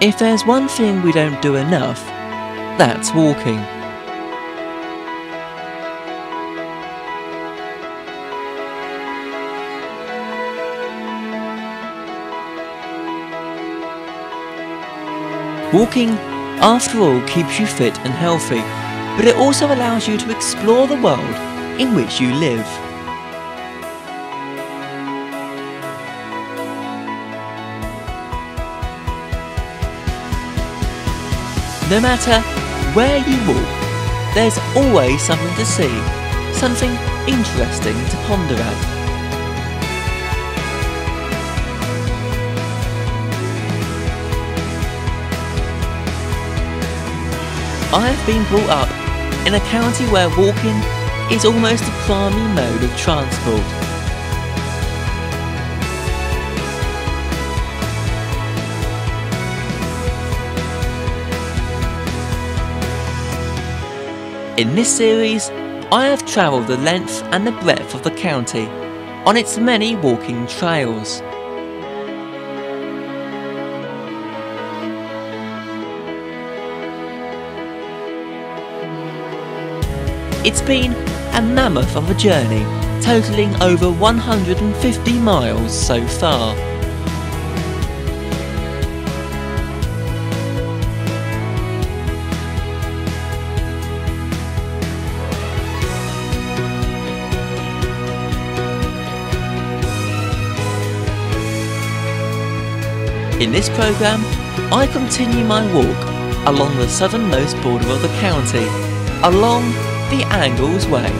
If there's one thing we don't do enough, that's walking. Walking, after all, keeps you fit and healthy, but it also allows you to explore the world in which you live. No matter where you walk, there's always something to see, something interesting to ponder at. I have been brought up in a county where walking is almost a primary mode of transport. In this series, I have travelled the length and the breadth of the county on its many walking trails. It's been a mammoth of a journey, totalling over 150 miles so far. In this programme, I continue my walk along the southernmost border of the county, along the Angles Way.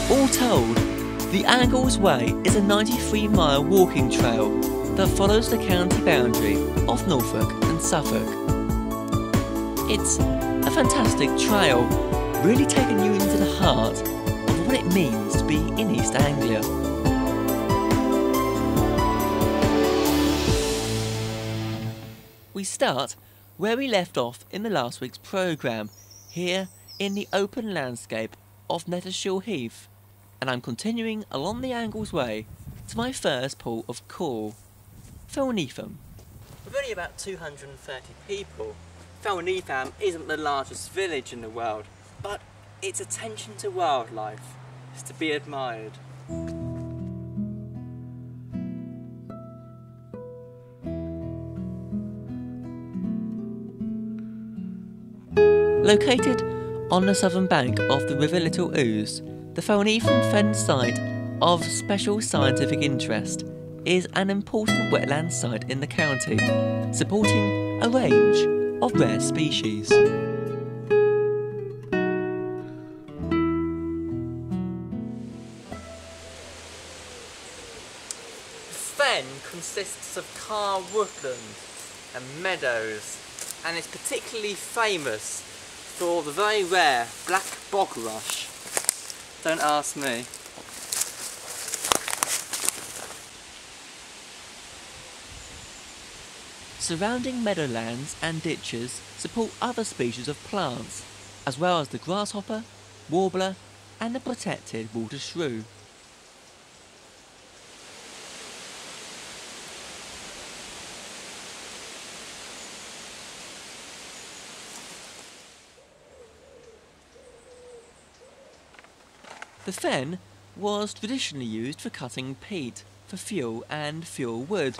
All told, the Angles Way is a 93-mile walking trail that follows the county boundary of Norfolk and Suffolk. It's a fantastic trail, really taking you into the heart of what it means to be in East Anglia. We start where we left off in the last week's programme, here in the open landscape of Nettershill Heath, and I'm continuing along the Angles Way to my first port of call, Felnetham. With only about 230 people, Felnetham isn't the largest village in the world, but its attention to wildlife is to be admired. Located on the southern bank of the River Little Ouse, the Felnetham Fens site of special scientific interest is an important wetland site in the county, supporting a range of rare species. The fen consists of carr woodland and meadows, and is particularly famous for the very rare black bog rush. Don't ask me. Surrounding meadowlands and ditches support other species of plants, as well as the grasshopper, warbler and the protected water shrew. The fen was traditionally used for cutting peat, for fuel and fuel wood.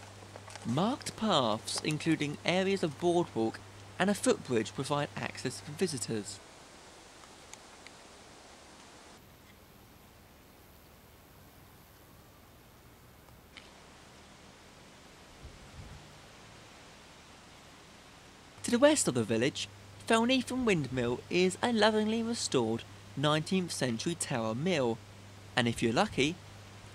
Marked paths, including areas of boardwalk and a footbridge, provide access for visitors. To the west of the village, Felnethan Windmill is a lovingly restored 19th century tower mill, and if you're lucky,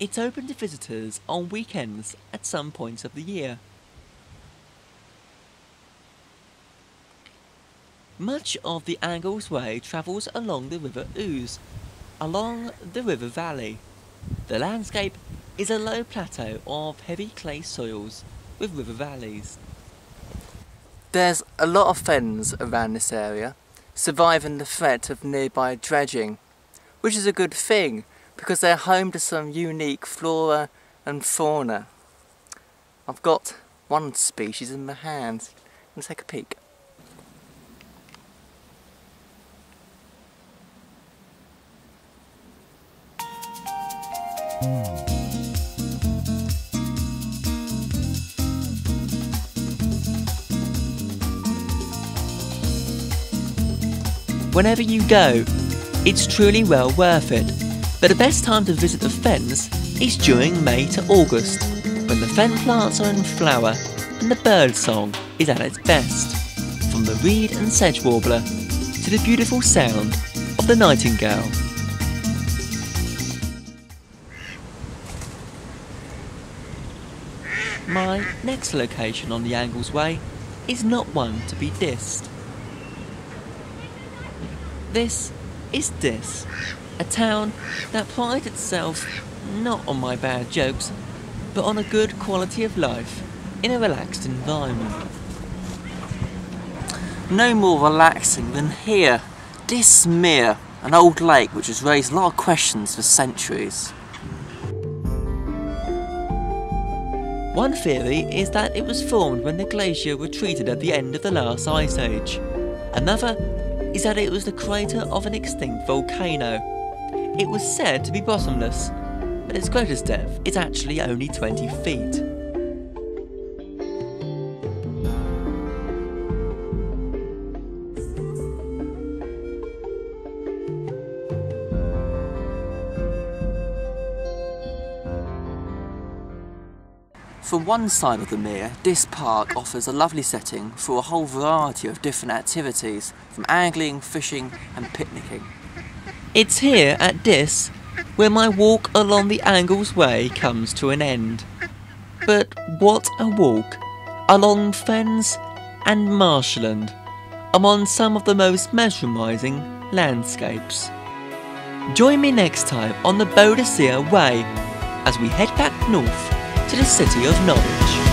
it's open to visitors on weekends at some points of the year. Much of the Angles Way travels along the River Ouse, along the river valley. The landscape is a low plateau of heavy clay soils with river valleys. There's a lot of fens around this area, surviving the threat of nearby dredging, which is a good thing because they're home to some unique flora and fauna. I've got one species in my hand. Let's take a peek. Whenever you go, it's truly well worth it, but the best time to visit the Fens is during May to August, when the fen plants are in flower and the bird song is at its best, from the reed and sedge warbler to the beautiful sound of the nightingale. My next location on the Angles Way is not one to be dissed. This is Diss, a town that prides itself not on my bad jokes, but on a good quality of life in a relaxed environment. No more relaxing than here, Diss Mere, an old lake which has raised a lot of questions for centuries. One theory is that it was formed when the glacier retreated at the end of the last ice age. Another is that it was the crater of an extinct volcano. It was said to be bottomless, but its greatest depth is actually only 20 feet. From one side of the mere, Diss Park offers a lovely setting for a whole variety of different activities, from angling, fishing and picnicking. It's here at Diss where my walk along the Angles Way comes to an end. But what a walk along fens and marshland, among some of the most mesmerising landscapes. Join me next time on the Boadicea Way as we head back north to the city of Norwich.